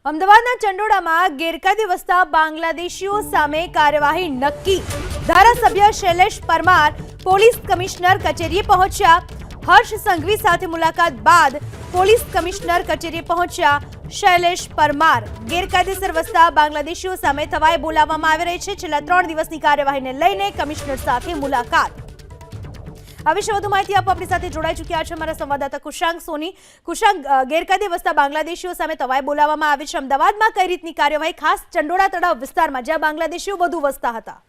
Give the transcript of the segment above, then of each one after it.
અમદાવાદના ચંડોળામાં ગેરકાયદે વસતા બાંગ્લાદેશીઓ સામે કાર્યવાહી નક્કી। ધારાસભ્ય શૈલેષ પરમાર પોલીસ કમિશનર કચેરીએ પહોંચ્યા। હર્ષ સંઘવી સાથે મુલાકાત બાદ પોલીસ કમિશનર કચેરીએ પહોંચ્યા શૈલેષ પરમાર। ગેરકાયદેસર વસતા બાંગ્લાદેશીઓ સામે તવાઈ બોલાવવામાં આવી રહી છે। છેલ્લા 3 દિવસની કાર્યવાહીને લઈને કમિશનર સાથે મુલાકાત। આ વિશે વધુ માહિતી આપવા આપણી સાથે જોડાઈ ચૂક્યા છે અમારા સંવાદદાતા કુશાંક સોની। કુશાંક, ગેરકાયદે વસતા બાંગ્લાદેશીઓ સામે તવાઈ બોલાવવામાં આવી છે। અમદાવાદમાં કઈ રીતની કાર્યવાહી, ખાસ ચંડોળા તળાવ વિસ્તારમાં જ્યાં બાંગ્લાદેશીઓ વધુ વસતા હતા?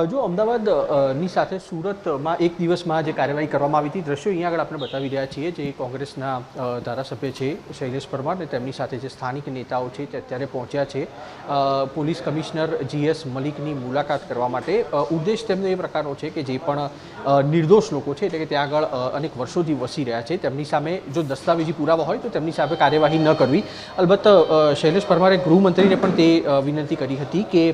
જો અમદાવાદની સાથે સુરતમાં એક દિવસમાં જે કાર્યવાહી કરવામાં આવી હતી, દ્રશ્યો અહીંયા આગળ આપણે બતાવી રહ્યા છીએ। જે કોંગ્રેસના ધારાસભ્ય છે શૈલેષ પરમાર અને તેમની સાથે જે સ્થાનિક નેતાઓ છે તે અત્યારે પહોંચ્યા છે પોલીસ કમિશનર GS મલિકની મુલાકાત કરવા માટે। ઉદ્દેશ તેમનો એ પ્રકારનો છે કે જે પણ નિર્દોષ લોકો છે એટલે કે ત્યાં આગળ અનેક વર્ષોથી વસી રહ્યા છે તેમની સામે જો દસ્તાવેજી પુરાવા હોય તો તેમની સામે કાર્યવાહી ન કરવી। અલબત્ત શૈલેષ પરમારે ગૃહમંત્રીને પણ તે વિનંતી કરી હતી કે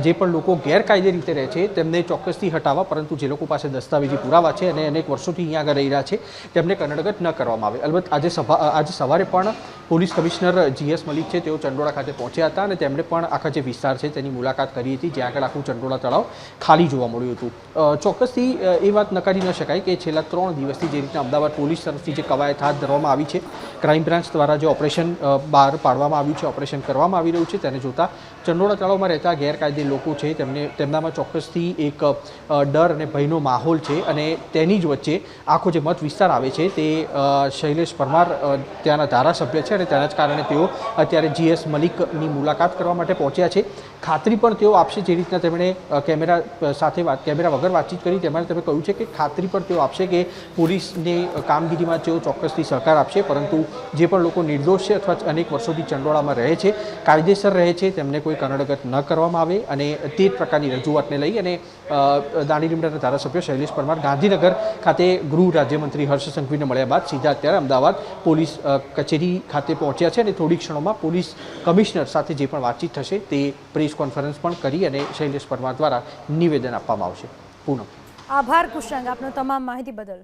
જે પણ લોકો ગેરકાયદે રીતે રહે છે તેમને ચોક્કસથી હટાવવા, પરંતુ જે લોકો પાસે દસ્તાવેજી પુરાવા છે અને અનેક વર્ષોથી અહીંયા આગળ રહી રહ્યા છે તેમને કનડગત ન કરવામાં આવે। અલબત્ત આજે સવારે પણ પોલીસ કમિશનર GS મલિક છે તેઓ ચંડોળા ખાતે પહોંચ્યા હતા અને તેમણે પણ આખા જે વિસ્તાર છે તેની મુલાકાત કરી હતી જ્યાં આગળ આખું ચંડોળા તળાવ ખાલી જોવા મળ્યું હતું। ચોક્કસથી એ વાત નકારી ન શકાય કે છેલ્લા 3 દિવસથી જે રીતના અમદાવાદ પોલીસ તરફથી જે કવાયત હાથ ધરવામાં આવી છે, ક્રાઇમ બ્રાન્ચ દ્વારા જે ઓપરેશન બહાર પાડવામાં આવ્યું છે, ઓપરેશન કરવામાં આવી રહ્યું છે, તેને જોતા ચંડોળા તળાવમાં રહેતા ગેરકાયદે લોકો છે તેમનામાં ચોક્કસથી એક ડર અને ભયનો માહોલ છે અને તેની જ વચ્ચે આખો જે મત વિસ્તાર આવે છે તે શૈલેષ પરમાર ત્યાંના ધારાસભ્ય છે અને તેના જ કારણે તેઓ અત્યારે GS મલિકની મુલાકાત કરવા માટે પહોંચ્યા છે। ખાતરી પણ તેઓ આપશે, જે રીતના તેમણે કેમેરા વગર વાતચીત કરી તેમાં તેમણે કહ્યું છે કે ખાતરી પણ તેઓ આપશે કે પોલીસની કામગીરીમાં તેઓ ચોક્કસથી સહકાર આપશે, પરંતુ જે પણ લોકો નિર્દોષ છે અથવા અનેક વર્ષોથી ચંડોળામાં રહે છે, કાયદેસર રહે છે, તેમને કોઈ કનડગત ન કરવામાં આવે અને તે જ પ્રકારની રજૂઆતને લઈ અને દાણી લીમડાના ધારાસભ્ય શૈલેષ પરમાર ગાંધીનગર ખાતે ગૃહ રાજ્યમંત્રી હર્ષ સંઘવીને મળ્યા બાદ સીધા અત્યારે અમદાવાદ પોલીસ કચેરી ખાતે પહોંચ્યા છે અને થોડી ક્ષણોમાં પોલીસ કમિશનર સાથે જે પણ વાતચીત થશે તે પ્રેસ કોન્ફરન્સ પણ કરી અને શૈલેષ પરમાર દ્વારા નિવેદન આપવામાં આવશે। પૂનમ, આભાર કુશાંક આપનો તમામ માહિતી બદલ।